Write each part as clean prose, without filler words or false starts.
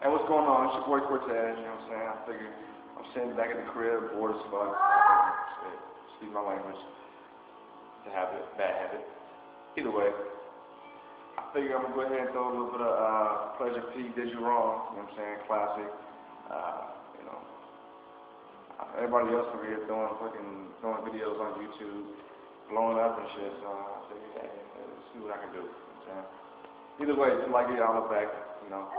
Hey, what's going on? It's your boy Cortez, you know what I'm saying? I figure I'm sitting back at the crib, bored as fuck. Shit, excuse my language. It's a habit, bad habit. Either way, I figure I'm gonna go ahead and throw a little bit of Pleasure P Did You Wrong, you know what I'm saying? Classic. You know, everybody else over here throwing videos on YouTube, blowing up and shit, so I figured, hey, let's see what I can do, you know what I'm saying? Either way, just like it, I'll look back, you know.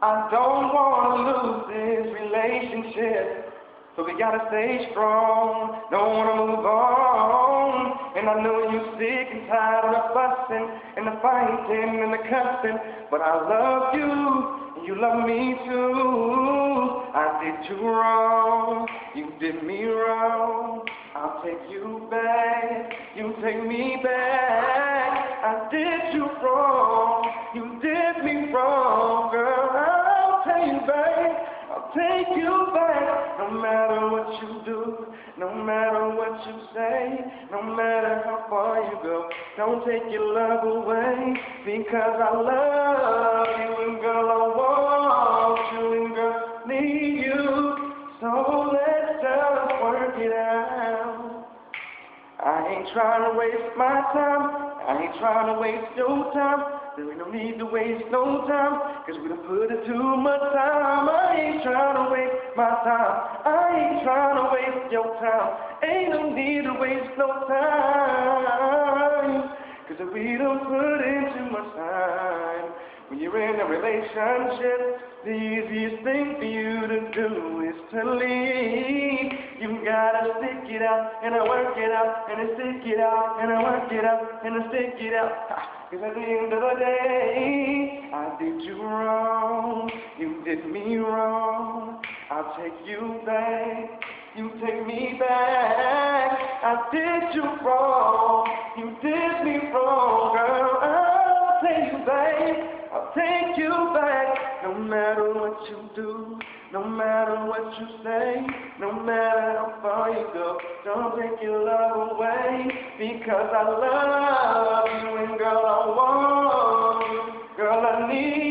I don't want to lose this relationship, so we gotta stay strong, don't want to move on. And I know you're sick and tired of the fussing and the fighting and the cussing, but I love you and you love me too. I did you wrong, you did me wrong. I'll take you back, you take me back. I did you wrong, you did me wrong, girl. I'll take you back, I'll take you back. No matter what you do, no matter what you say, no matter how far you go, don't take your love away, because I love you and girl I want you and girl need you. So let's just work it out. I ain't trying to waste my time, I ain't trying to waste your time. There ain't no need to waste no time, cause we done put in too much time. I ain't trying to waste my time, I ain't trying to waste your time. Ain't no need to waste no time, cause we done put in too much time. When you're in a relationship, the easiest thing for you to do is to leave. You gotta stick it out, and I work it out, and I stick it out, and I work it out, and I stick it out. Cause at the end of the day, I did you wrong, you did me wrong. I'll take you back, you take me back. I did you wrong, you did me wrong, girl. I'll take you back, I'll take you back. No matter what you do, no matter what you say, no matter how far you go, don't take your love away, because I love you and girl I want you, girl I need